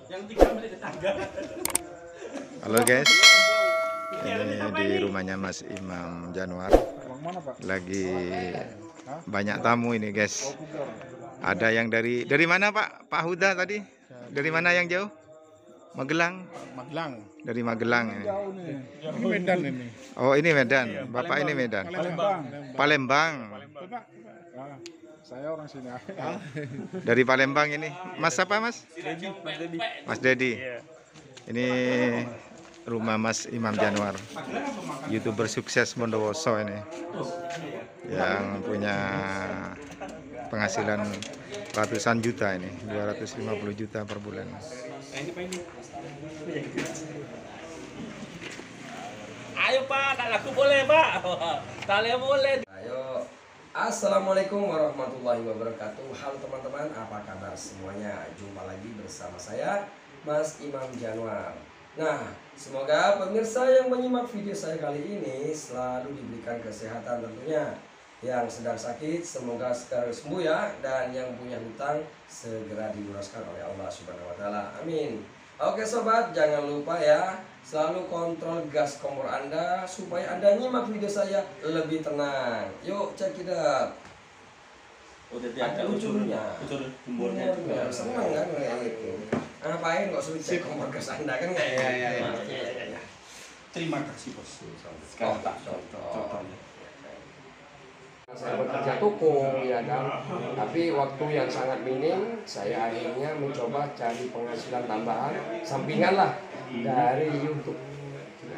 Yang 3 menit tetangga. Halo guys, ini di rumahnya Mas Imam Januar. Lagi banyak tamu ini guys. Ada yang dari mana Pak? Pak Huda tadi? Dari mana yang jauh? Magelang? Magelang. Dari Magelang ini. Jauh nih. Ini Medan ini. Oh ini Medan. Bapak ini Medan. Palembang. Palembang. Nah, saya orang sini. Dari Palembang ini. Mas apa Mas? Mas Dedi. Ini rumah Mas Imam Januar, YouTuber sukses Bondowoso ini, yang punya penghasilan ratusan juta ini, 250 juta per bulan. Ayo Pak, tak laku boleh Pak. Tak boleh. Ayo, assalamualaikum warahmatullahi wabarakatuh. Halo teman-teman, apa kabar semuanya? Jumpa lagi bersama saya, Mas Imam Januar. Nah, semoga pemirsa yang menyimak video saya kali ini selalu diberikan kesehatan tentunya. Yang sedang sakit semoga segera sembuh ya, dan yang punya hutang segera dilunaskan oleh Allah Subhanahu wa taala. Amin. Oke sobat, jangan lupa ya, selalu kontrol gas kompor Anda supaya Anda nyimak video saya lebih tenang. Yuk cek it out. Ada ucurnya. Ucur gembornya. Senang kan kayak gitu. Ngapain kok sulit cek kompor gas Anda kan kayak Iya. Terima kasih bos. Sekarang tak contohnya. saya bekerja toko ya kan, tapi waktu yang sangat minim, saya akhirnya mencoba cari penghasilan tambahan sampingan lah dari YouTube.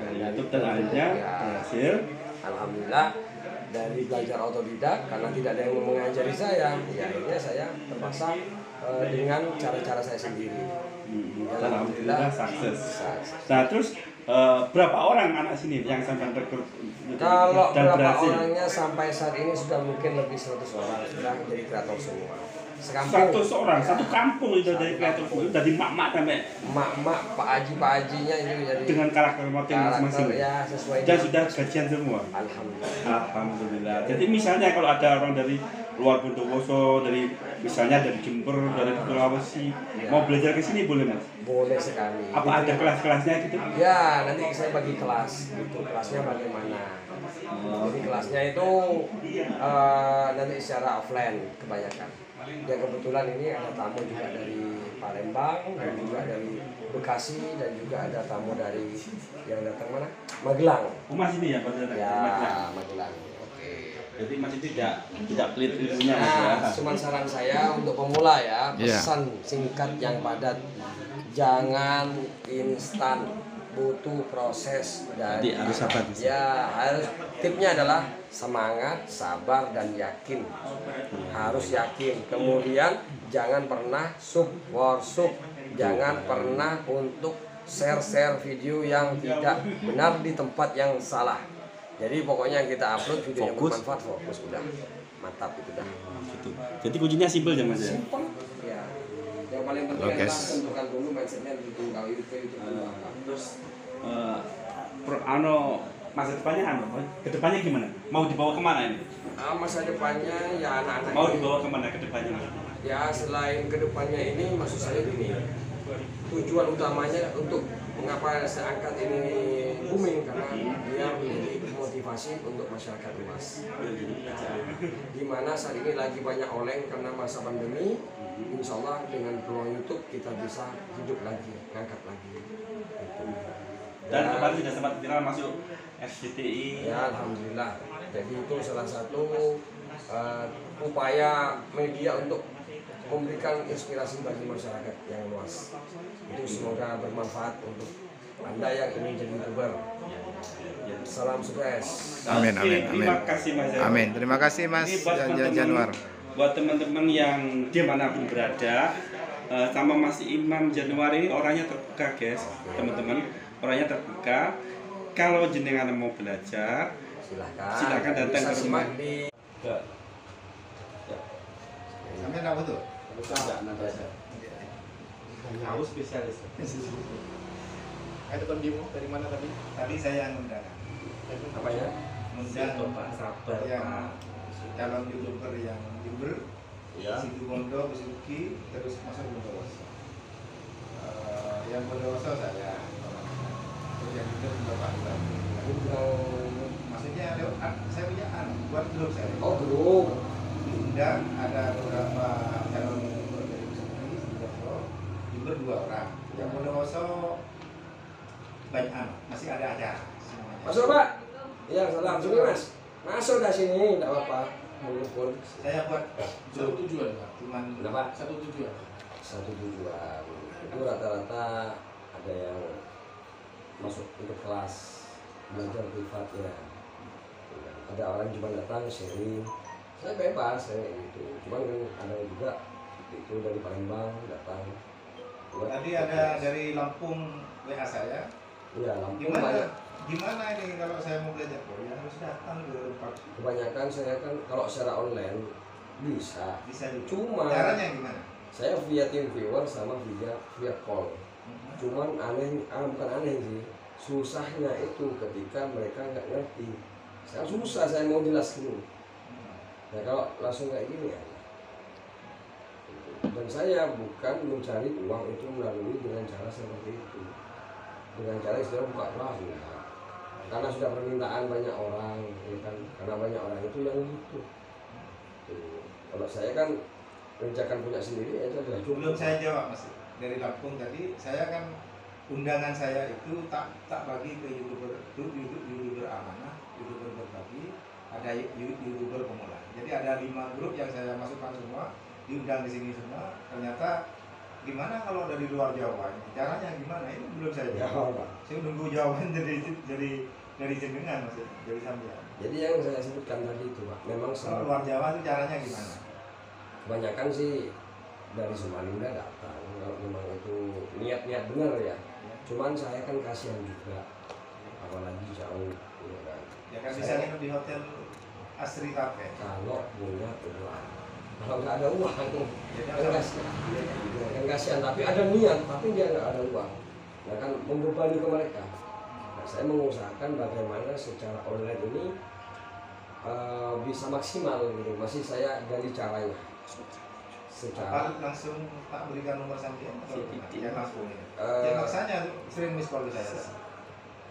Dari YouTube dan akhirnya berhasil. Alhamdulillah, dari belajar otodidak karena tidak ada yang mengajari saya, ya akhirnya saya terpaksa dengan cara-cara saya sendiri. Dan alhamdulillah sukses. Nah terus berapa orang anak sini yang sampai rekrut? Kalau dan berapa berhasil? orangnya sampai saat ini sudah mungkin lebih 100 orang sudah menjadi kreator semua. Sekampung. 100 orang, satu kampung itu dari kreator itu dari mak-mak sampai Mak-mak, Pak Hajinya itu jadi dengan karakter masing-masing. ya sesuai Dan sudah gajian semua. Alhamdulillah. Alhamdulillah. Jadi misalnya kalau ada orang dari luar Bondowoso, dari misalnya dari Jember, dari Sulawesi, mau belajar ke sini boleh Mas? Boleh sekali. Apa ada kelas-kelasnya gitu? Ya, nanti saya bagi kelas. Gitu. Kelasnya bagaimana? Jadi kelasnya itu nanti secara offline kebanyakan. Ya kebetulan ini ada tamu juga dari Palembang dan juga dari Bekasi dan juga ada tamu dari yang datang mana? Magelang. Oh Mas ini ya Pak? Ya, Magelang. Oke. Jadi Mas tidak pelit ilmunya Mas ya? Nah, cuman saran saya untuk pemula ya, Iya. pesan singkat yang padat. Jangan instan, butuh proses Jadi harus sabar. Ya, harus tipnya adalah semangat, sabar dan yakin. Harus yakin. Kemudian jangan pernah worship, jangan pernah untuk share video yang tidak benar di tempat yang salah. Jadi pokoknya kita upload video yang bermanfaat, fokus udah. Mantap itu dah. Gitu. Jadi kuncinya simpel ya Mas ya? Simpel. Ya. Yang paling penting Halo, adalah guys. tentukan dulu mindsetnya bikin kalau itu Terus masa depannya kedepannya gimana? Mau dibawa kemana ini? masa depannya ya anak-anak Mau ini. dibawa kemana kedepannya? Ya selain kedepannya ini maksud saya gini, tujuan utamanya untuk mengapa saya angkat ini booming karena dia menjadi motivasi untuk masyarakat luas. Di mana saat ini lagi banyak oleng karena masa pandemi. Insya Allah dengan peluang YouTube kita bisa hidup lagi, ngangkat lagi. Gitu. Dan kemarin sudah sempat viral masuk SCTI. Ya alhamdulillah. Jadi itu salah satu upaya media untuk memberikan inspirasi bagi masyarakat yang luas. Itu semoga bermanfaat untuk Anda yang ingin jadi YouTuber. Salam sukses. Amin, Oke, amin, amin. Terima kasih Mas. Amin. Terima kasih Mas Ini buat teman-teman- Januar. Buat teman-teman yang dimanapun berada, sama Mas Imam Januar ini orangnya terbuka guys, teman-teman. Orangnya terbuka. Kalau jenengan mau belajar, silakan datang Bisa ke simak rumah. di Sampai tahu tuh. Tahu spesialis. Ada kondimu dari mana tadi? Tadi saya ngundang. apa ya? Ngundang Pak, sabar yang Pak. calon YouTuber yang Jember, Ya. Situ Bondo, Besuki, terus masuk Bondowoso. Yang Bondowoso saya. Terus yang itu Bapak Iwan. Maksudnya saya punya buat grup saya. Oh, grup. Diundang ada beberapa calon gubernur dari Bondowoso, jumlah 2 orang. Yang Bondowoso banyak masih ada acara semuanya. Masuk Pak. Iya, salam. Sini Mas. Masuk ke sini, enggak apa-apa. Mengumpul. Saya buat Satu tujuan, Pak. cuman Kenapa? Satu tujuan. Satu tujuan. Itu rata-rata ada yang masuk untuk kelas belajar privat ya. Ada orang cuma datang sharing. Saya bebas saya gitu. Cuman kan ada juga itu dari Palembang datang. tadi ada dari Lampung WA saya. Iya, Lampung banyak. Gimana ini kalau saya mau belajar Korea harus datang ke tempat. Kebanyakan saya kan kalau secara online bisa. Bisa juga. Cuma Caranya gimana? saya via TeamViewer sama via call. Cuman bukan aneh sih, susahnya itu ketika mereka nggak ngerti. Sekarang susah saya mau jelaskan. Nah kalau langsung kayak gini ya. Dan saya bukan mencari uang itu melalui dengan cara seperti itu. Dengan cara istilah buka kelas ya. Karena sudah permintaan banyak orang, ya kan? Karena banyak orang itu yang butuh. Kalau saya kan rencanakan punya sendiri aja sudah cukup. Belum saya jawab Mas. Dari Lampung tadi saya kan undangan saya itu tak bagi ke YouTuber amanah, YouTuber berbagi, ada YouTuber pemula. Jadi ada 5 grup yang saya masukkan semua, diundang di sini semua. Ternyata gimana kalau dari luar Jawa? Caranya gimana? Itu belum saya jawab. Saya nunggu jawaban dari jenengan Mas, dari sampean. Jadi yang saya sebutkan tadi itu Pak, memang Kalau luar Jawa itu caranya gimana? kebanyakan sih dari Samarinda datang kalau memang itu niat benar ya. Cuman saya kan kasihan juga, apalagi jauh, ya kan. Ya kan bisa nginep di hotel Asri Cafe. Kalau punya uang, kalau nggak ada uang, Jadi kan kasihan. Kan kasihan, tapi ada niat, tapi dia nggak ada uang, nah kan membebani ke mereka. Nah, saya mengusahakan bagaimana secara online ini bisa maksimal gitu. Masih saya gali caranya. Secara Apa langsung tak berikan nomor sampean atau gimana? Ya langsung ya. Eh, Ya maksanya sering miss call ke saya.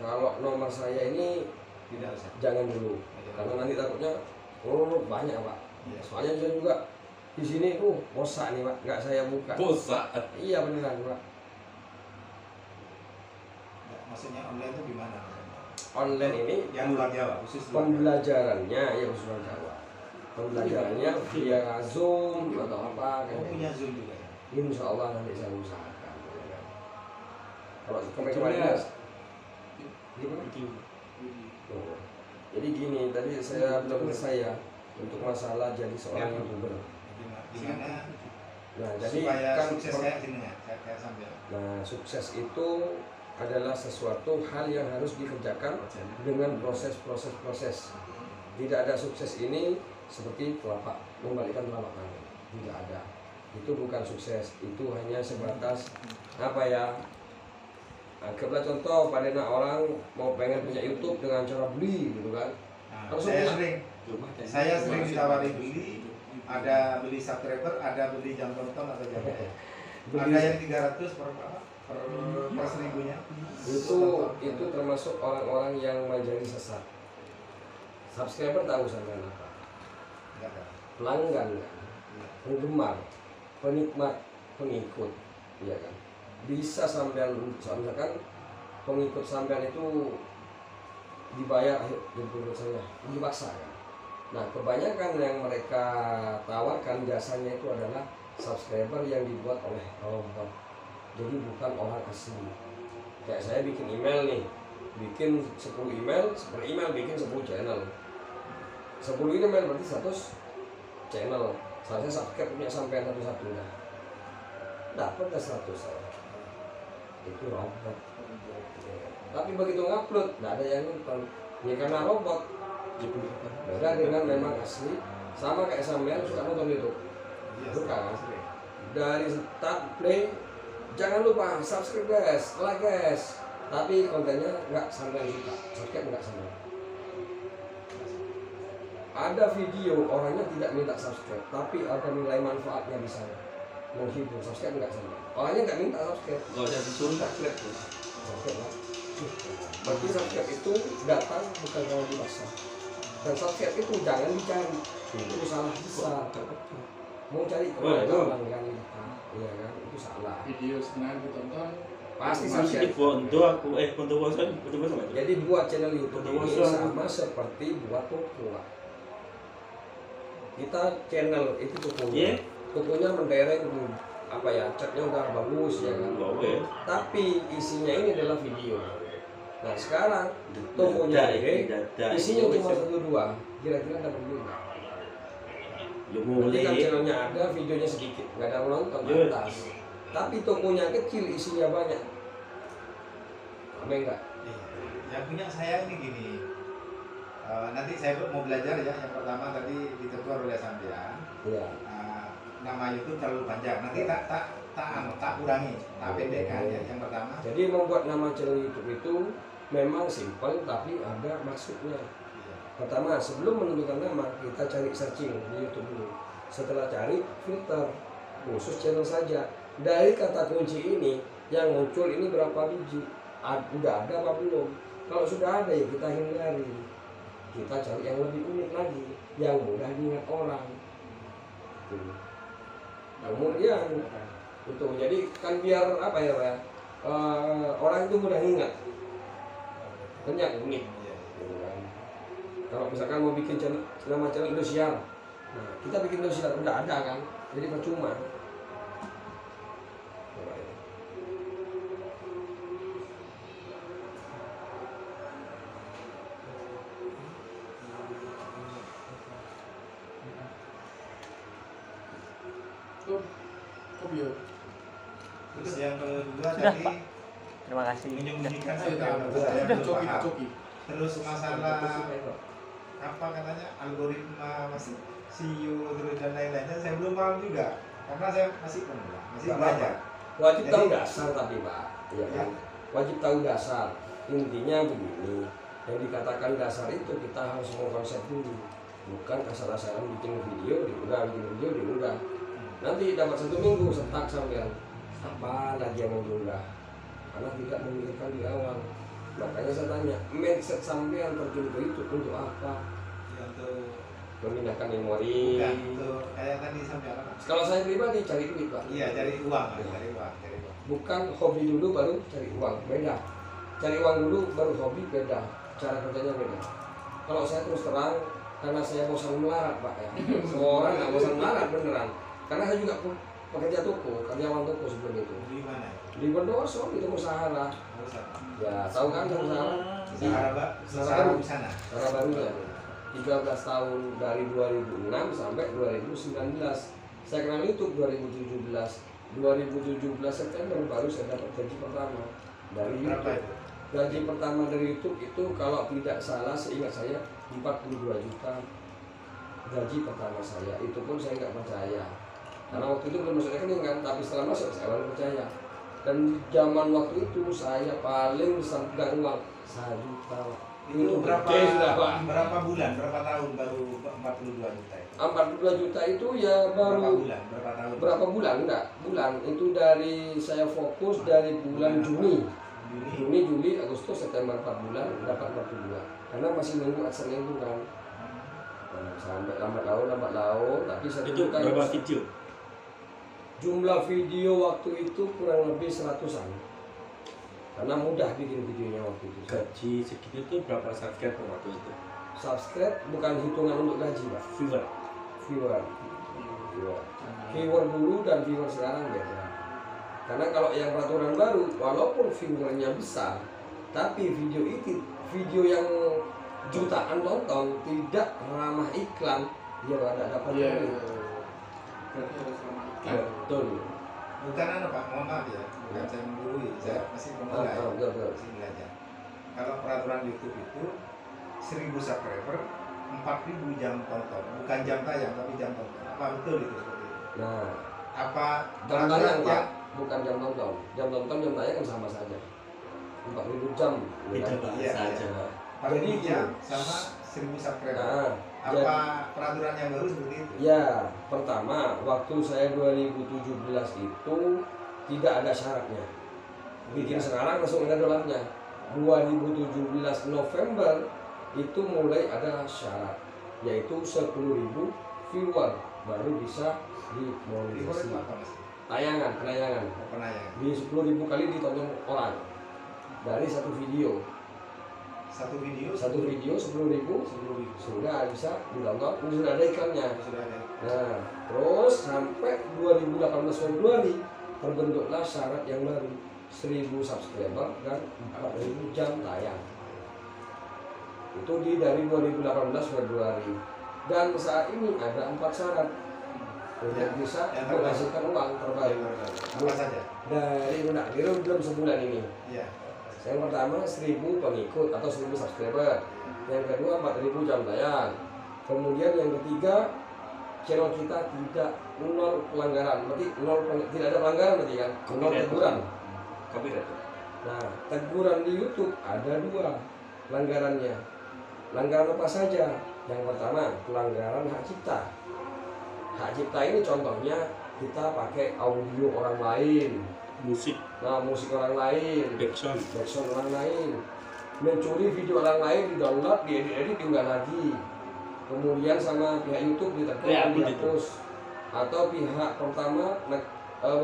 kalau nomor saya ini Tidak usah. jangan dulu, karena nanti takutnya banyak Pak. Iya. Soalnya saya juga di sini bosan nih Pak, nggak saya buka. Bosan. Iya beneran Pak. Ya, maksudnya online itu gimana? Online ini Yang luar Jawa, khusus luar Jawa. pembelajarannya ya khusus luar Jawa. Pembelajarannya via Zoom atau apa Oh, kayak punya Zoom juga ya? Insya Allah nanti saya usahakan. Kalau kemarin gimana? Oh. Jadi gini, tadi saya belum selesai ya untuk masalah jadi seorang YouTuber. Gimana? Nah, jadi Supaya kan sukses kayak jenengan, kayak sampean. nah, sukses itu adalah sesuatu hal yang harus dikerjakan dengan proses. Tidak ada sukses ini seperti membalikkan telapak tangan. Tidak ada. Itu bukan sukses. Itu hanya sebatas apa ya? Anggaplah contoh pada orang mau pengen punya YouTube dengan cara beli gitu kan. Nah, Harus saya sering ditawari beli, ada beli subscriber, ada beli jam tonton atau jam ada yang 300 per 1000-nya. Itu termasuk orang-orang yang menjadi sesat. Subscriber tahu sampai apa? Enggak ada. Pelanggan kan, penggemar, penikmat, pengikut, iya kan. Bisa sampean misalkan pengikut sampean itu dibayar jadi pengikut saya, dipaksa kan. Nah kebanyakan yang mereka tawarkan jasanya itu adalah subscriber yang dibuat oleh robot, jadi bukan orang asli. Kayak saya bikin email nih, bikin 10 email, per email bikin 10 channel. 10 email berarti 100 channel. Saya subscribe punya sampai satu-satu dah. Dapat ke 100 saya. Itu robot. Tapi begitu ngupload, nggak ada yang nonton. Ya karena robot. Beda dengan memang asli. Sama kayak sampean suka nonton YouTube. Suka kan? Dari start play, jangan lupa subscribe guys, like guys. Tapi kontennya nggak sampean suka, subscribe nggak sampean. Ada video orangnya tidak minta subscribe, tapi ada nilai manfaatnya di sana. menghibur. Subscribe enggak saya? Orangnya nggak minta subscribe. Gak usah disuruh subscribe. Subscribe lah. Berarti subscribe itu datang bukan karena dirasa. Dan subscribe itu jangan dicari. Itu salah besar. Mau cari kemana kan? Iya kan? Itu salah. Video senang ditonton Pasti Masih subscribe. foto aku foto bosan itu. Jadi buat channel YouTube ini Betul. sama seperti buat toko. Pak. Kita channel itu tokonya. Iya. Tokonya mendereng apa ya, catnya udah bagus ya kan. Oke. Tapi isinya ini adalah video. Nah sekarang tokonya ini isinya cuma 1-2. Kira-kira dapat duit nggak? Ya Nanti kan mulai. channelnya ada, videonya sedikit, nggak ada penonton Iya. atas. Tapi tokonya kecil, isinya banyak. Apa enggak? Yang punya saya ini gini. Nanti saya mau belajar ya. Yang pertama tadi ditegur oleh sampean. Iya. Nama YouTube terlalu panjang. Nanti tak kurangi, tak pendekkan ya. Yang pertama. Jadi membuat nama channel YouTube itu memang simpel tapi ada maksudnya. Pertama, sebelum menentukan nama, kita cari searching di YouTube dulu. Setelah cari, filter khusus channel saja. Dari kata kunci ini yang muncul ini berapa biji? Udah ada apa belum? Kalau sudah ada ya kita hindari. Kita cari yang lebih unik lagi, yang mudah diingat orang. Tuh. Kemudian itu jadi kan biar apa ya, Pak? Orang itu mudah ingat. Banyak unik. Gitu kan. Kalau misalkan mau bikin channel, nama channel Indosiar, nah, kita bikin Indosiar udah ada kan, jadi percuma. Kopi. Terus yang kedua tadi Terima kasih. menyembunyikan Ayo, sesuatu tak, saya tak, belum coki, paham. coki. Terus masalah apa katanya algoritma masih CEO terus dan lain-lainnya saya belum paham juga karena saya masih pemula, masih Nggak belajar. Wajib Jadi- tahu dasar tapi Pak, iya kan? Wajib tahu dasar. Intinya begini, yang dikatakan dasar itu kita harus mengkonsep dulu, bukan asal-asalan bikin video diunggah. Nanti dapat 1 minggu setak sampean, apa lagi yang mau diunggah? Karena tidak memikirkan di awal. Makanya saya tanya, mindset sampean terjun ke itu untuk apa? Ya, untuk Memindahkan memori. bukan untuk kayak tadi sampai apa? Kalau saya pribadi cari duit Pak. Iya cari uang, cari uang. Bukan hobi dulu baru cari uang, beda. Cari uang dulu baru hobi, beda. Cara kerjanya beda. Kalau saya terus terang, karena saya bosan melarat Pak ya. Semua orang nggak bosan melarat beneran. Karena saya juga pekerja toko, karyawan toko sebelum itu. Di mana? Di Bondowoso, di toko Sahara. Ya tahu kan toko Sahara? Sahara, Pak. Sahara di sana. Sahara barunya. 13 tahun dari 2006 sampai 2019. Saya kenal YouTube 2017. 2017 September baru saya dapat gaji pertama dari Berapa YouTube. itu? Gaji pertama dari YouTube itu kalau tidak salah seingat saya 42 juta. Gaji pertama saya itu pun saya nggak percaya karena waktu itu belum masuk rekening kan, tapi setelah masuk saya baru percaya. Dan zaman waktu itu saya paling besar pegang uang 1 juta. Itu berapa gede sudah, Pak. berapa bulan, berapa tahun baru 42 juta itu? 42 juta itu ya Berapa baru bulan, berapa tahun? berapa bulan enggak? Bulan itu dari saya fokus dari bulan Juni. Juni, Juli, Agustus, September 4 bulan dapat 42. Karena masih nunggu AdSense itu kan. Nah, sampai lambat laun, tapi saya Itu tunjukkan berapa video? jumlah video waktu itu kurang lebih 100-an. Karena mudah bikin videonya waktu itu. Gaji segitu tuh berapa subscriber waktu itu? Subscribe bukan hitungan untuk gaji, Pak. Viewer. Viewer. Viewer dulu dan viewer sekarang beda. Karena kalau yang peraturan baru, walaupun viewernya besar, tapi video yang jutaan nonton tidak ramah iklan, dia nggak dapat Iya. duit. Berarti harus sama. Betul. Bukan Pak, mohon maaf ya, bukan saya menggurui, saya masih pemula ya, Betul. masih belajar. Kalau peraturan YouTube itu 1000 subscriber, 4000 jam tonton, bukan jam tayang tapi jam tonton. Apa betul itu seperti itu? Nah, Apa jam peraturan tayang Pak, yang bukan jam nonton. Jam nonton, jam tayang kan sama saja. 4000 jam. Beda ya kan? bahasa Iya, aja. Jadi Jadi jam sama 1000 subscriber. Nah, Apa peraturan yang baru seperti itu? Ya, pertama waktu saya 2017 itu tidak ada syaratnya. Bikin sekarang langsung ada dolarnya. 2017 November itu mulai ada syarat, yaitu 10.000 viewer baru bisa dimonetisasi. Penayangan. Di 10.000 kali ditonton orang dari satu video. Satu video 10.000 sudah bisa ditonton, sudah ada iklannya. sudah ada. Nah, terus sampai 2018 Februari terbentuklah syarat yang baru, 1.000 subscriber dan 4.000 jam tayang. Itu dari 2018 Februari. Dan saat ini ada 4 syarat untuk bisa menghasilkan uang terbaik. Apa saja? Dari belum sebulan ini. Iya. Yang pertama 1.000 pengikut atau 1.000 subscriber. Yang kedua 4.000 jam tayang. Kemudian yang ketiga, channel kita tidak nol pelanggaran. Berarti tidak ada pelanggaran berarti kan? Nol teguran. Copyright. Nah, teguran di YouTube ada 2 pelanggarannya. Pelanggaran apa saja? Yang pertama, pelanggaran hak cipta. Hak cipta ini contohnya kita pakai audio orang lain. Musik, Musik orang lain, backsound. orang lain, mencuri video orang lain, di-download, diedit tinggal lagi. Kemudian sama pihak YouTube ditegur dan dihapus. Atau pihak pertama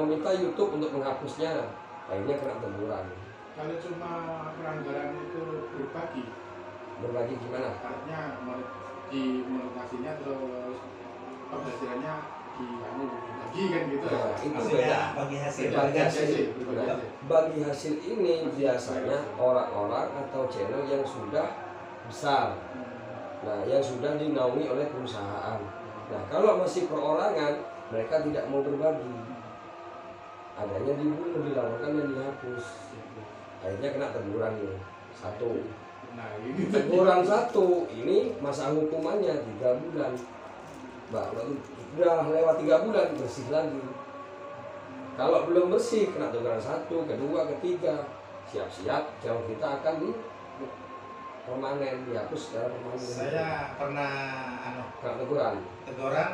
meminta YouTube untuk menghapusnya, akhirnya kena teguran. Kalau cuma pelanggaran itu Berbagi gimana? artinya di monetasinya terus penghasilannya dibagi kan gitu. Nah, itu Maksudnya beda. bagi hasil. Nah, bagi hasil ini biasanya orang-orang atau channel yang sudah besar, nah yang sudah dinaungi oleh perusahaan. Nah kalau masih perorangan, mereka tidak mau berbagi, adanya dibunuh, dilaporkan dan dihapus. Akhirnya kena teguran nih, 1. Nah ini Teguran 1 ini masa hukumannya 3 bulan. Udah lewat 3 bulan bersih lagi. Kalau belum bersih kena teguran 1, kedua, ketiga, siap-siap channel kita akan permanen, dihapus secara permanen. Saya pernah Kena teguran. teguran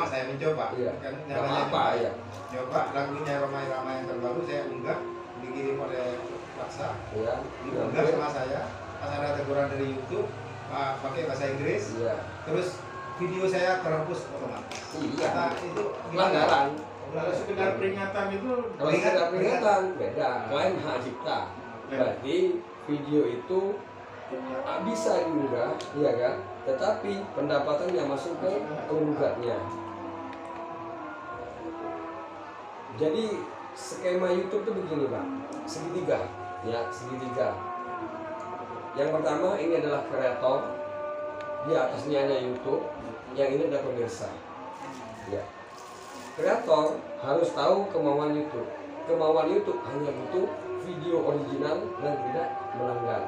saya mencoba. Iya. Kan Gak namanya apa-apa ya. coba lagunya Ramai-Ramai yang terbaru saya unggah, dikirim oleh WhatsApp, Iya. diunggah sama saya. Pas ada teguran dari YouTube pakai bahasa Inggris, Iya. terus video saya terhapus otomatis. Iya. Kata itu Pelanggaran. kalau sekedar peringatan itu Kalau sekedar peringatan beda. Klaim hak cipta. Berarti video itu bisa diunggah, iya kan? Tetapi pendapatannya masuk ke penggugatnya. Jadi skema YouTube itu begini Pak, segitiga, ya segitiga. Yang pertama ini adalah kreator, di atasnya ada YouTube, yang ini ada pemirsa. Ya. Kreator harus tahu kemauan YouTube. Kemauan YouTube hanya butuh video original dan tidak melanggar.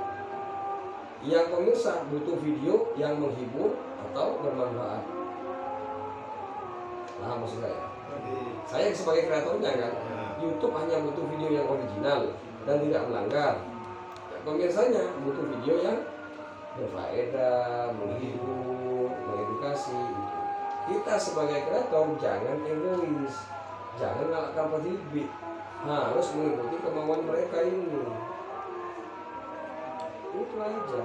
Yang pemirsa butuh video yang menghibur atau bermanfaat. Nah, maksud saya sebagai kreatornya kan, YouTube hanya butuh video yang original dan tidak melanggar. Pemirsanya butuh video yang berfaedah, menghibur, mengedukasi. Kita sebagai kreator jangan egois, jangan ngalahkan petibit, harus mengikuti kemauan mereka ini. Itu aja.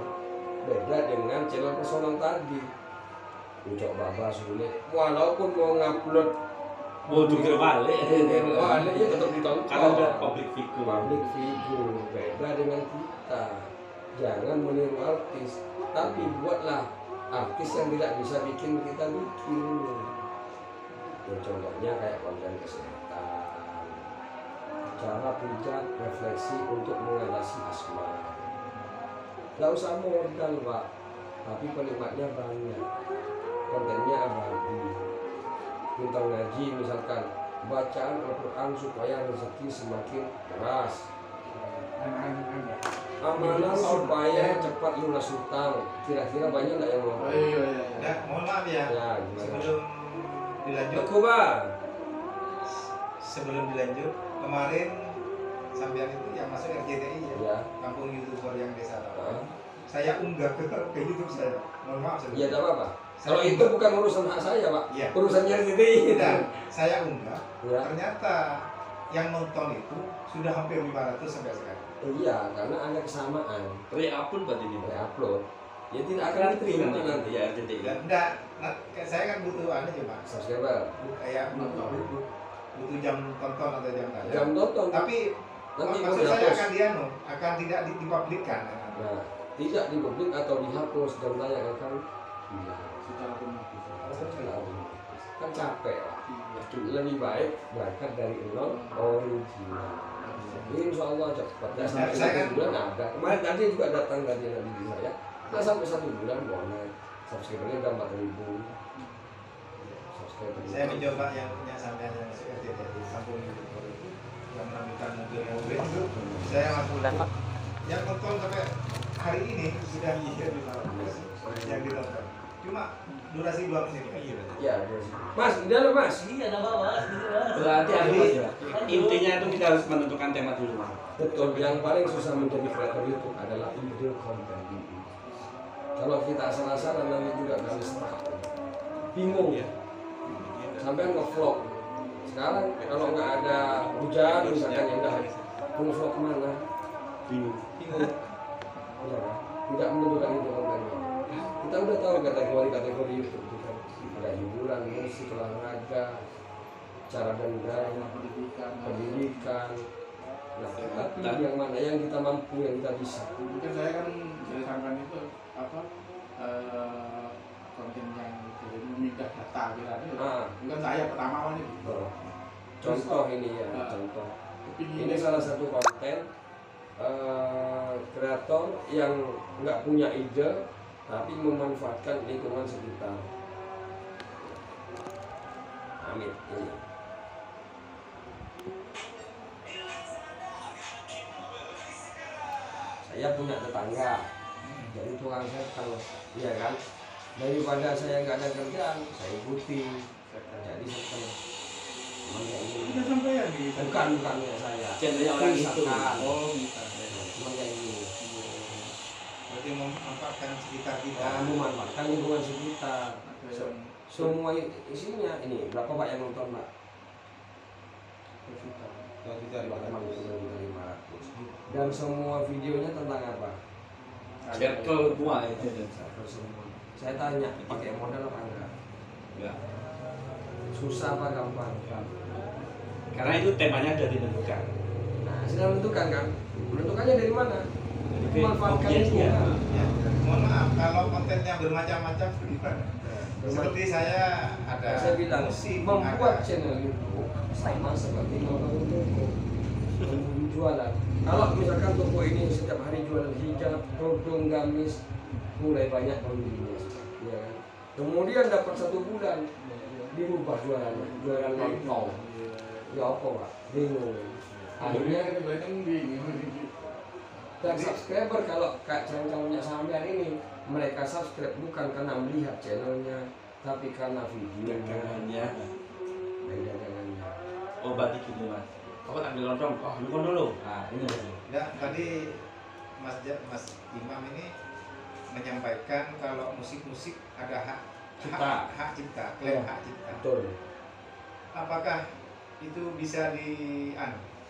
Beda dengan channel personal tadi. Ucok baba sulit, walaupun mau ngupload Jungkir balik. balik ya tetap ditonton. Karena udah public figure. Public figure beda dengan kita. Jangan meniru artis, tapi buatlah artis yang tidak bisa bikin kita bikin. Ya, contohnya kayak konten kesehatan, cara pijat, refleksi untuk mengatasi asma. Gak usah modal Pak, tapi penikmatnya banyak, kontennya abadi. Minta ngaji misalkan, bacaan Al-Quran supaya rezeki semakin keras, amalan supaya cepat lunas hutang. Kira-kira banyak nggak yang mau? Ya, mohon maaf ya. Ya, gimana? Sebelum dilanjut, sebelum dilanjut, kemarin sampean itu yang masuk RCTI ya, Ya. kampung YouTuber yang desa Tawa. saya unggah ke YouTube saya. Mohon maaf saya. Ya tidak apa-apa. Saya Kalau itu unggah. bukan urusan hak saya, Pak. Iya. Urusannya sendiri. Dan saya unggah, Ya. ternyata yang nonton itu sudah hampir 500 sampai sekarang. Iya, karena ada kesamaan. Re-upload berarti ini. Upload. Ya tidak akan diterima nanti. ya RCTI. Dan enggak, saya kan butuh cuma Subscriber. kayak butuh jam tonton atau jam tayang. Jam tonton. Tapi Nanti maksud mau saya dihapus. akan tidak dipublikkan. Nah, tidak dipublik atau dihapus jam tayang akan secara otomatis. kan capek lah. Lebih baik berangkat dari nol original. Insya Allah cepat. Dan sampai Saya 1 bulan ada. Kemarin tadi juga datang dari Nabi saya. Nggak sampai 1 bulan boleh. Subscribernya udah 4.000. Subscriber. Saya mencoba yang punya sampean yang seperti di kampung itu yang menemukan mobil-mobil itu saya langsung yang nonton sampai hari ini sudah 500 yang ditonton. Cuma durasi 2 menit. Ya, Mas, di dalam Mas. Iya, ada bawa. Berarti intinya itu kita harus menentukan tema dulu, Mas. Betul, yang paling susah menjadi kreator YouTube adalah ide konten. Kalau kita asal-asalan nanti juga kami stuck. Bingung ya. Sampai nge-vlog. Sekarang kalau nggak ada hujan misalkan ya udah mau vlog kemana? Bingung. Ya, kan? Tidak menentukan ide kontennya. Kita udah tahu kategori YouTube itu kan. Ada hiburan, musik, olahraga, cara dan gaya, pendidikan. Nah, tapi yang mana yang kita mampu, yang kita bisa. Mungkin saya kan dari sampean itu konten yang memindah data kira-kira. Ah. Bukan saya pertama awalnya. Oh. Contoh ini ya, Ah. contoh. Ini Ini salah satu konten kreator yang nggak punya ide tapi memanfaatkan lingkungan sekitar. Amin. Ini. Saya punya tetangga, jadi tukang setel, iya kan? Daripada saya nggak ada kerjaan, saya ikuti, jadi setel. Emang kayak gini. Sudah sampean di Bukan punya saya. Channelnya orang itu. Misalkan. Oh, bisa. Cuma kayak gini. Berarti memanfaatkan sekitar kita. Kita memanfaatkan lingkungan sekitar. Ada yang Semua isinya ini berapa Pak yang nonton Pak? berjuta. Kalau kita Memang 2.500. Dan semua videonya tentang apa? Circle semua itu. Semua. Saya tanya pakai modal apa enggak? Enggak. Susah apa gampang? Karena itu temanya sudah ditentukan. Nah, sudah menentukan kan? Menentukannya dari mana? Memanfaatkan Audiensnya. lingkungan. Ya, mohon maaf kalau kontennya bermacam-macam gimana? Seperti saya ada Saya bilang musik, membuat ada channel YouTube sama seperti membangun toko jualan. Kalau misalkan toko ini setiap hari jualan hijab, kerudung, gamis, mulai banyak pembelinya, ya kan? Kemudian dapat 1 bulan dirubah jualannya, jualan lontong. Ya apa Pak? Bingung. Akhirnya dan subscriber kalau kayak calon-calonnya sampean ini mereka subscribe bukan karena melihat channelnya tapi karena videonya Dagangannya. dan dagangannya. Oh, berarti gini, Mas. Kamu ambil lontong, dukun dulu. Nah, ini Mas. Ya, tadi Mas Imam ini menyampaikan kalau musik-musik ada hak Cipta. hak cipta, klaim Ya. hak cipta. Betul. Apakah itu bisa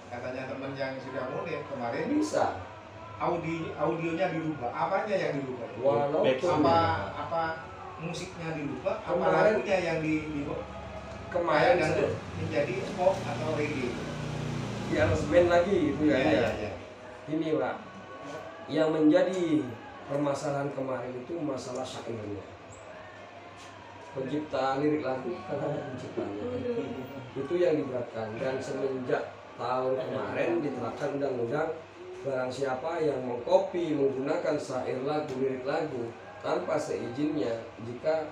katanya teman yang sudah mulai kemarin Bisa. audionya dirubah, apanya yang dirubah? Walaupun Apa musiknya dirubah, apa Kemarin- lagunya yang dirubah? kemarin dan saya menjadi pop atau reggae. di aransemen lagi itu ya. Ya. Ini Pak, yang menjadi permasalahan kemarin itu masalah syairnya. Pencipta lirik lagu kan ada penciptanya. Itu yang diberatkan dan semenjak tahun kemarin diterapkan undang-undang barang siapa yang mengcopy menggunakan syair lagu lirik lagu tanpa seizinnya jika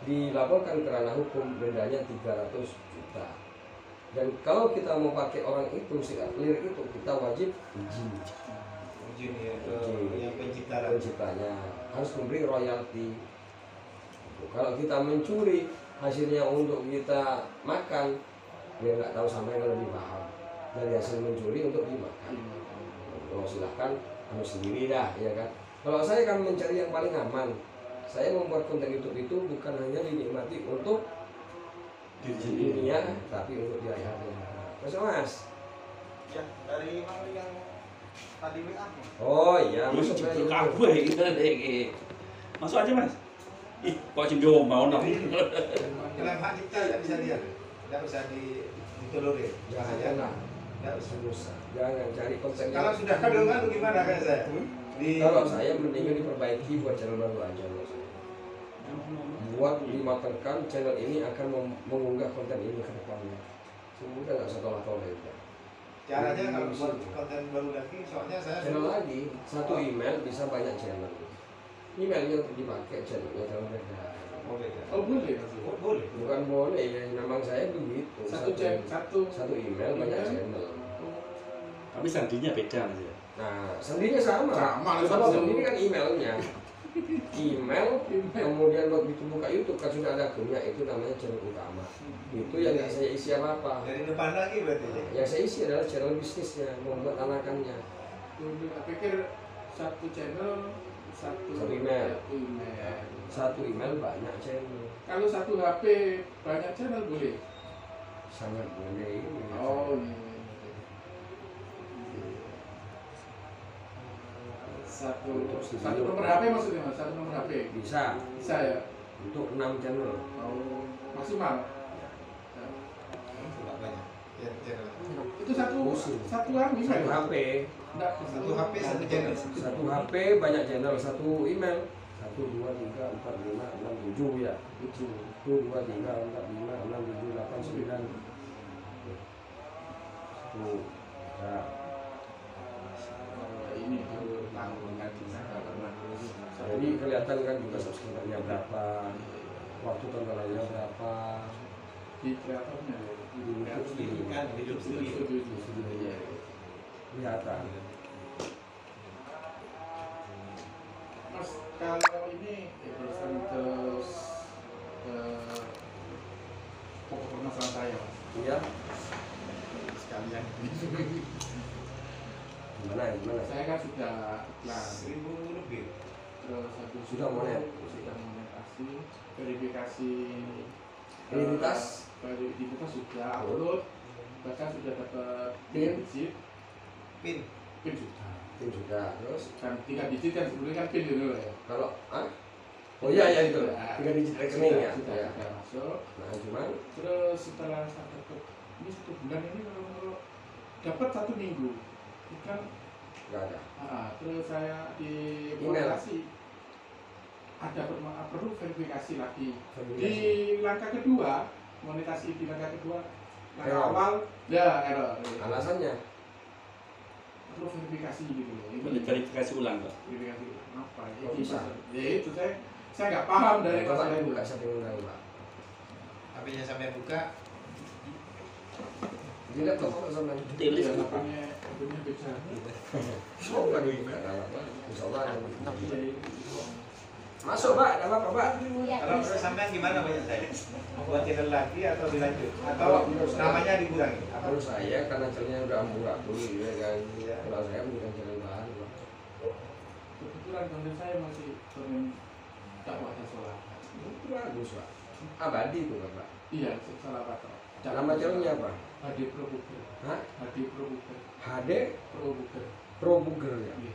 dilaporkan ke ranah hukum dendanya 300 juta. Dan kalau kita mau pakai orang itu lirik itu kita wajib izin. Izin ya, Izin. yang pencipta lagu. Penciptanya harus memberi royalti. Kalau kita mencuri hasilnya untuk kita makan, dia nggak tahu sampai yang lebih paham dari hasil mencuri untuk dimakan. Oh, silahkan kamu sendiri dah, ya kan? Kalau saya kan mencari yang paling aman. Saya membuat konten YouTube itu bukan hanya dinikmati untuk di dunia, tapi untuk di akhirat. Mas. Ya, dari mana yang tadi WA? Oh iya, Lu masuk jebol aja. kabeh iki. Masuk aja, Mas. Ih, kok jembo mau no. Dalam hak kita tidak bisa lihat, tidak bisa ditolerir. Jangan, Tidak bisa. jangan cari konten. Kalau sudah kadungan tuh gimana kayak saya? Kalau saya mendingan diperbaiki buat channel baru aja. Mas. Buat dimatangkan channel ini akan mengunggah konten ini ke depannya. Semoga nggak setelah-telah itu. Caranya kalau buat konten baru lagi, soalnya saya Channel lagi, satu email bisa banyak channel. Emailnya dipakai channelnya channel beda. Oh boleh masih. boleh. Bukan boleh ya, memang saya begitu. Satu email banyak channel. Tapi sandinya beda, Mas ya. Nah, sendinya sama. Sama, Cuma satu. sendiri kan emailnya. Email, kemudian waktu buka YouTube kan sudah ada akunnya, itu namanya channel utama. Itu yang nggak saya isi apa-apa. Dari depan lagi berarti. Yang saya isi adalah channel bisnisnya, membuat anakannya. Saya pikir satu channel, satu email. email. Satu email banyak channel. Kalau satu HP banyak channel boleh. Sangat boleh. Oh iya. Satu nomor HP maksudnya Mas? Satu nomor HP? Bisa Bisa ya? untuk 6 channel. Oh, maksimal? Tidak banyak. Ya, channel. Itu satu Satu email? HP, Enggak, Satu HP satu channel. satu HP banyak channel, satu email. 1, 2, 3, 4, 5, 6, 7 ya. 1, 2, 3, 4, 5, 6, 7, 8, 9. Tuh. Ya. Ini baru tanggung kan bisa karena Jadi kelihatan kan juga subscribernya berapa, waktu tontonannya berapa. di kreatornya ya. Di YouTube sendiri Kan hidup sendiri. Iya. kelihatan. Mas, kalau ini barusan terus pokok permasalahan saya Mas. Iya. Sekalian Gimana? saya kan sudah iklan 1000 lebih. terus habis Sudah monet. sudah monetasi verifikasi Identitas? identitas sudah upload, bahkan sudah dapat PIN? 3 digit Pin. PIN sudah Itu juga. Terus kan 3 digit kan sebelumnya kan PIN dulu ya. kalau oh iya ya itu. 3 digit rekening ya. Sudah, Ya. sudah masuk. Nah, cuman Terus setelah saya dapat ini 1 bulan ini kalau dapat 1 minggu itu kan nggak ada. terus saya di Email. monetasi ada perlu verifikasi lagi di Verifikasi. langkah kedua monetasi di langkah kedua langkah Error. awal ya error Alasannya perlu verifikasi gitu loh. Boleh verifikasi ulang, Pak. Verifikasi apa Kok bisa? ya itu saya nggak paham dari coba masalah itu. buka settingan lagi, Pak. HP-nya sampai buka. Di laptop kok sama Tulis Iya, Pak. punya bisa. Oh, kan nggak apa-apa. Insya Allah ada. Iya, iya. Masuk, Pak. Ada apa, Pak? Kalau menurut sampean gimana banyak saya? Buat channel lagi atau dilanjut? Atau namanya dikurangi? Apa? Menurut saya karena channelnya udah amburadul ya kan. Iya. Kalau saya bukan channel baru, Pak. Kebetulan konten saya masih konten dakwah dan sholat. Itu bagus, Pak. Abadi itu kan, Pak. Iya, salah kata. Nama channelnya apa? HD Pro Booker. Hah? HD Pro Booker. HD Pro Booker. Pro Booker ya. Iya.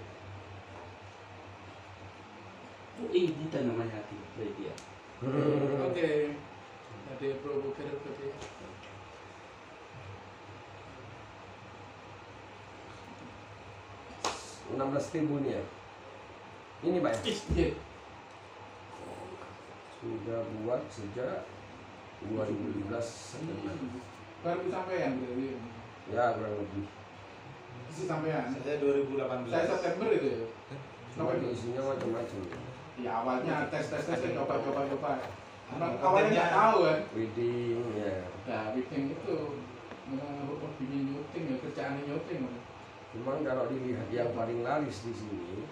Oh, ini dan namanya hati berarti ya. Oke. HD Pro Booker berarti. Rp16.000 nih ya. Ini, Pak ya. Iya. Sudah buat sejak 2015 September. Baru sampean berarti. Ya kurang lebih. Isi sampean. Saya 2018. Saya September itu ya. Cuma isinya macam-macam. Ya awalnya tes saya coba. Awalnya nggak tahu kan. Wedding ya. Nah, bikin itu bikin nyuting ya, kerjaannya nyuting. Cuman kalau dilihat yang paling laris di sini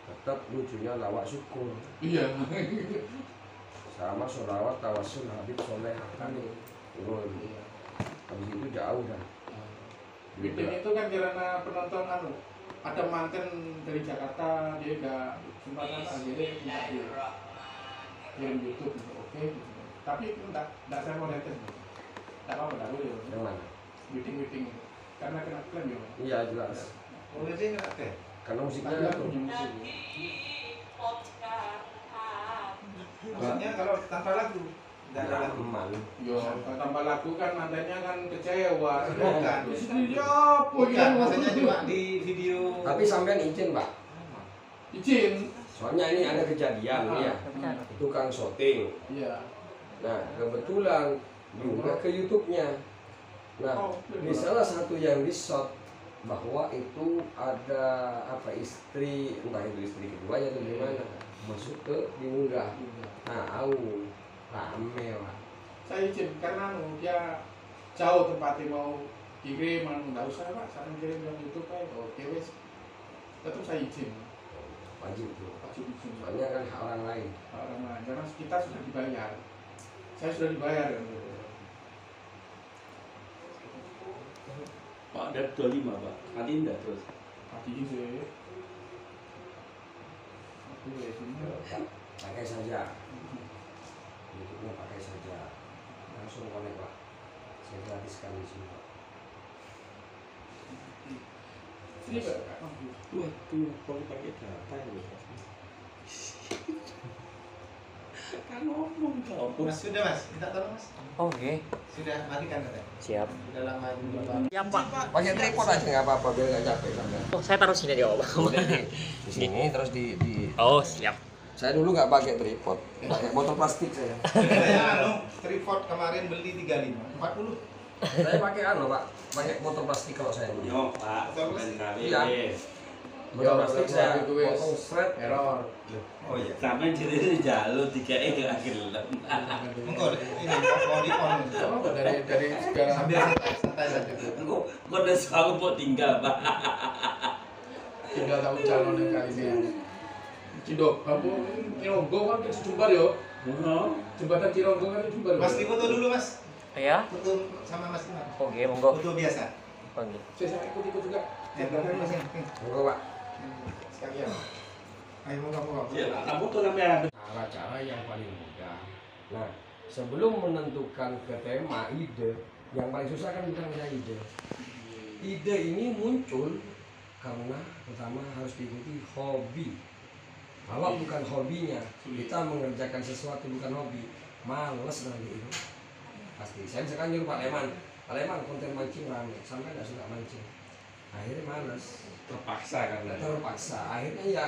tetap lucunya lawak syukur Iya. sama sholawat tawasul Habib Soleh Kani. Iya. Habis itu jauh dah. Bikin itu kan karena penonton ada mantan dari Jakarta, dia nggak kesempatan, akhirnya minta dia kirim YouTube gitu. Oke gitu. Tapi itu enggak saya mau netes, enggak apa-apa, enggak boleh. Yang mana? Meeting karena kena klaim ya. Iya jelas. Oh, ini nggak teh. Karena musiknya Tapi itu. aku punya musik. Maksudnya kalau tanpa lagu nggak ada lagu. Aman. Yo, kalau tanpa lagu kan mantannya kan kecewa. Bukan. Di sini dia apa Bukan, ya? maksudnya cuma di video. Tapi sampean izin Pak. Izin. Soalnya ini ada kejadian nih ya. Tukang syuting. Iya. Nah kebetulan juga ke YouTube-nya. Nah di salah satu yang di shot bahwa itu ada apa istri, entah itu istri keduanya atau gimana, masuk ke diunggah. Nah rame lah. Saya izin karena dia jauh tempatnya mau kirim, nggak usah Pak, saya kirim dari YouTube aja. Oke wes. Tetap saya izin. Wajib tuh. Wajib izin. Soalnya kan hak orang lain. Orang lain, karena kita sudah dibayar. Saya sudah dibayar kan. Pak ada 25 Pak, nanti enggak terus. Matiin sih. Aku ya sini. Pakai saja. YouTube-nya pakai saja. Langsung connect Pak. Saya gratiskan di sini Pak. Sini Pak. Waduh, kalau pakai data ya. Kan ngomong kau. Mas sudah mas, minta tolong mas. Oke, Sudah matikan katanya. siap. Sudah lama juga. Ya Pak. Pakai tripod aja nggak apa-apa biar nggak capek sampai. Oh, saya taruh sini aja Pak. Di sini terus di Oh, siap. saya dulu nggak pakai tripod, pakai botol plastik saya. Saya tripod kemarin beli 35, 40. Saya pakai Pak, pakai botol plastik kalau saya dulu. Yo Pak, lain kali. Iya. Botol plastik saya itu wes. potong straight. Error. Oh iya. Sampai jadi jalur 3 gak gelem. Enggak, ini mau di on. Apa dari segala Sambil santai saja. Kok udah aku mau tinggal Pak. tinggal tahu calon yang kali ini. Cidok, kamu Cironggo kan ke Jumbar yo. Jembatan Cironggo kan Jumbar. Mas foto dulu mas. Ya. Foto sama mas Imam. Oke, monggo. Foto biasa. Oke. Saya ikut juga. Ya, belakang mas ini. Enggak Pak. Sekalian. Ayo moga-moga. Ya, kamu tuh namanya Cara-cara yang paling mudah. Nah, sebelum menentukan ke tema ide, yang paling susah kan bukan hanya ide. Ide ini muncul karena pertama harus diikuti hobi. Kalau bukan hobinya, kita mengerjakan sesuatu bukan hobi, males nanti itu. Pasti. Saya misalkan nyuruh Pak Leman konten mancing rame, sampai nggak suka mancing. Akhirnya males, terpaksa karena terpaksa. Akhirnya ya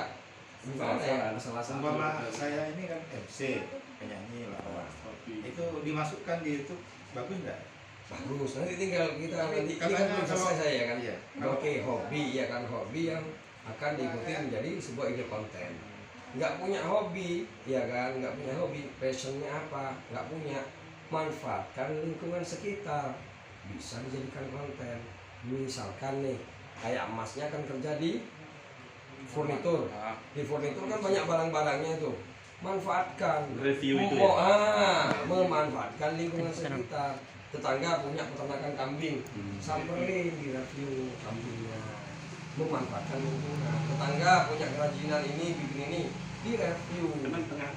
gimana ya, salah satu. Umpama saya ini kan MC, penyanyi lah. Itu dimasukkan di YouTube bagus nggak? Bagus, nanti tinggal kita nanti ini kan Katanya belum selesai kalau- saya kan. Iya. Oke, hobi ya kan, hobi yang akan diikuti menjadi sebuah ide konten. Nggak punya hobi, ya kan, nggak punya hobi, passionnya apa, nggak punya, manfaatkan lingkungan sekitar, bisa dijadikan konten. Misalkan nih, kayak emasnya kan kerja di furnitur. Di furnitur kan banyak barang-barangnya itu. Manfaatkan. Review itu ya? Memanfaatkan lingkungan sekitar. Tetangga punya peternakan kambing, samperin di review kambingnya. Memanfaatkan lingkungan. Tetangga punya kerajinan ini, bikin ini, di review. Teman tengah.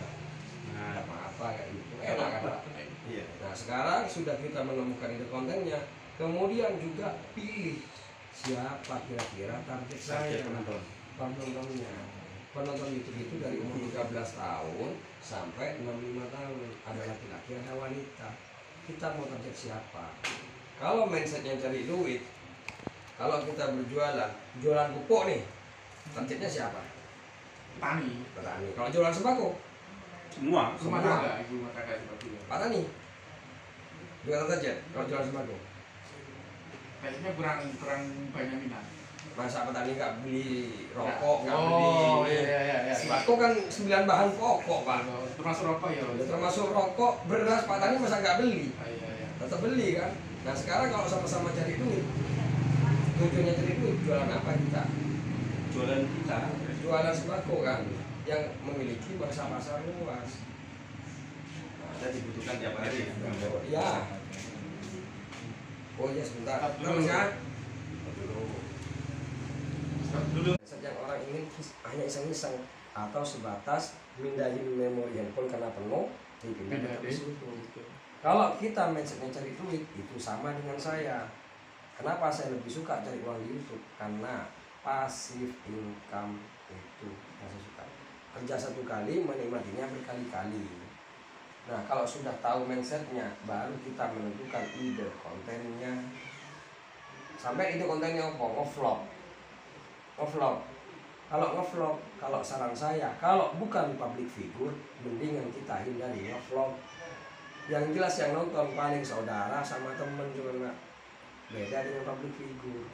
Nah, apa-apa kayak gitu. Enak kan Pak? Iya. Nah sekarang sudah kita menemukan ide kontennya, kemudian juga pilih siapa kira-kira target saya, penontonnya. Penonton YouTube itu dari umur 13 tahun sampai 65 tahun, ada laki-laki ada wanita. Kita mau target siapa? Kalau mindsetnya cari duit, kalau kita berjualan, jualan pupuk nih, targetnya siapa? Tani. Petani. Kalau jualan sembako, Semua. Rumah tangga, ibu rumah tangga seperti itu. petani. Jualan target kalau jualan sembako. Kayaknya kurang banyak minat. Masa petani nggak beli rokok, nggak Oh, beli iya. sembako kan 9 bahan pokok Pak. Termasuk rokok ya. Ya, termasuk rokok, beras, Pak Tani masa nggak beli? Iya. Tetap beli kan. Nah sekarang kalau sama-sama cari duit, tujuannya cari duit, jualan apa kita? Jualan kita. Jualan sembako kan, yang memiliki masa pasar luas. Ada dibutuhkan tiap hari. Ya. Oh iya sebentar. Stop dulu. Terus ya. Stop dulu. hanya iseng-iseng atau sebatas mindahin memori handphone karena penuh dipindah ke situ. Kalau kita mindsetnya cari duit, itu sama dengan saya. Kenapa saya lebih suka cari uang di YouTube? Karena passive income itu yang saya suka. Kerja satu kali, menikmatinya berkali-kali. Nah, kalau sudah tahu mindsetnya, baru kita menentukan ide kontennya. Sampai ide kontennya apa? Nge-vlog. Kalau nge-vlog, kalau saran saya, kalau bukan public figure, mendingan kita hindari nge-vlog. Yang jelas yang nonton paling saudara sama temen cuma nggak beda dengan public figure.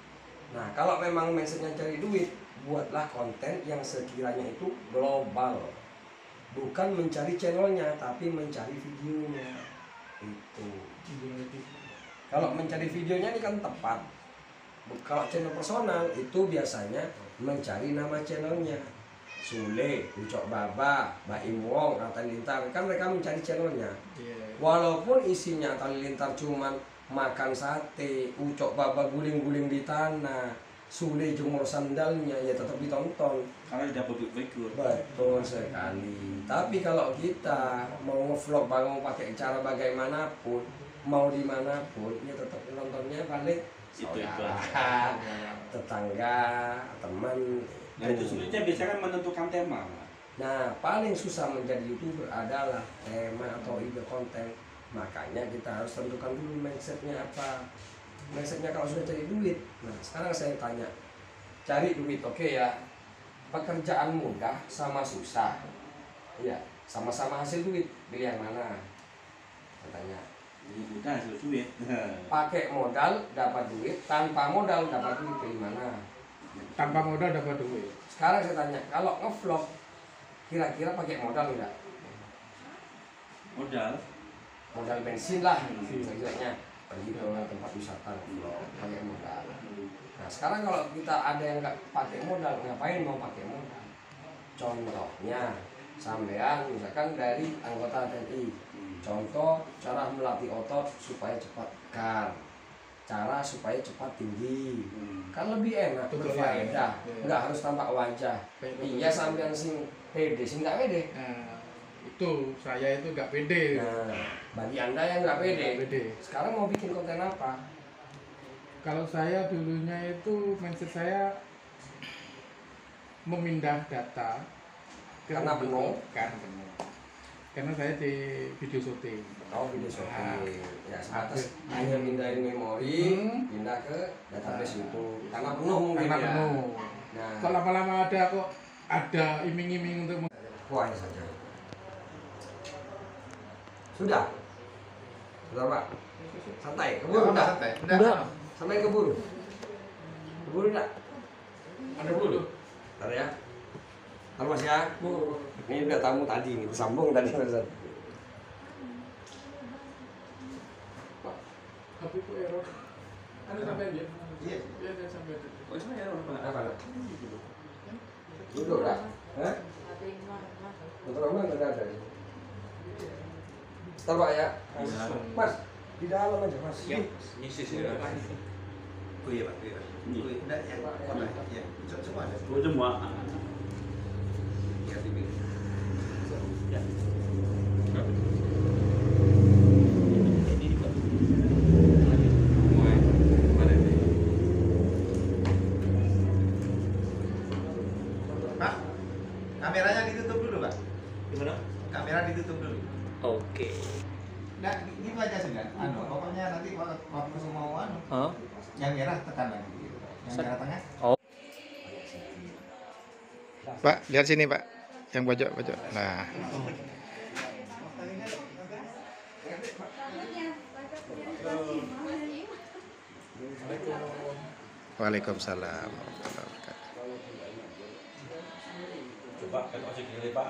Nah, kalau memang mindsetnya cari duit, buatlah konten yang sekiranya itu global. Bukan mencari channelnya, tapi mencari videonya. Itu. Kalau mencari videonya ini kan tepat. Kalau channel personal itu biasanya mencari nama channelnya. Sule, Ucok Baba, Mbak Imwong, Atta Halilintar, kan mereka mencari channelnya. Walaupun isinya Atta Halilintar cuman makan sate, Ucok Baba guling-guling di tanah, Sule jemur sandalnya, ya tetap ditonton. Karena tidak public figure. Betul sekali. Tapi kalau kita mau nge-vlog, mau pakai cara bagaimanapun, mau dimanapun, ya tetap nontonnya balik saudara, tetangga, teman. Nah itu sulitnya biasanya kan menentukan tema. Nah, paling susah menjadi YouTuber adalah tema atau ide konten. Makanya kita harus tentukan dulu mindsetnya apa. Mindsetnya kalau sudah cari duit. Nah, sekarang saya tanya, cari duit oke ya. Pekerjaan mudah sama susah. Iya, sama-sama hasil duit. Pilih yang mana? Katanya. Mudah hasil duit. Pakai modal dapat duit, tanpa modal dapat duit, pilih mana? Tanpa modal dapat duit. Sekarang saya tanya, kalau nge-vlog kira-kira pakai modal enggak? Modal bensin lah, kira-kiranya pergi ke tempat wisata nge-vlog pakai modal. Nah, sekarang kalau kita ada yang nggak pakai modal, ngapain mau pakai modal? Contohnya, sampean misalkan dari anggota TNI. Contoh cara melatih otot supaya cepat kar, cara supaya cepat tinggi, kan lebih enak, berfaedah, nggak harus tampak wajah. Iya sampean sing pede, sing nggak pede. Nah, itu saya itu nggak pede. Nah, bagi anda yang nggak pede, Pede. sekarang mau bikin konten apa? Kalau saya dulunya itu mindset saya memindah data ke Karena penuh. Karena saya di video syuting. Oh, video syuting. Ya, sebatas hanya pindahin memori, pindah ke database YouTube. Karena penuh mungkin Karena ya. penuh. Nah, Kok lama-lama ada iming-iming untuk buahnya saja. Sudah? Sudah, Pak? Santai, keburu enggak? Udah. Sampai keburu? Keburu enggak? ada dulu. Ntar ya. Ntar Mas ya. Ini udah tamu tadi nih, sambung tadi Mas. Pak, HP ku error. Ada sampai dia? Iya. Iya, ada sampai dia. Oh itu error Pak. Apa? Duduk dah. Hah? Motor kamu enggak ada. Ntar Pak ya. Mas, di dalam aja Mas. Ini sih ya. Oh iya Pak. Udah ya. Ya. Coba ada. Oh semua. Ya TV. Ya. Pak, kameranya ditutup dulu Pak. Gimana? Kamera ditutup dulu. Oke. Nah, gitu aja sudah. Pokoknya nanti waktu semua Hah? yang merah tekan lagi. Yang merah tengah. Pak, lihat sini Pak, yang pojok. Nah, Waalaikumsalam warahmatullahi wabarakatuh. Coba kan ojek dulu Pak.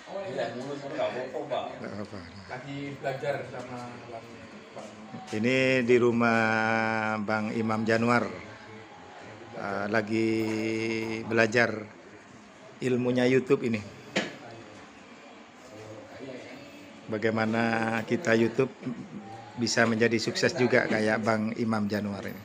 Iya, dulu semua nggak apa-apa Pak. Nggak apa-apa. Lagi belajar sama Pak. Ini di rumah Bang Imam Januar, lagi belajar ilmunya YouTube ini. Bagaimana kita YouTube bisa menjadi sukses juga kayak Bang Imam Januar ini.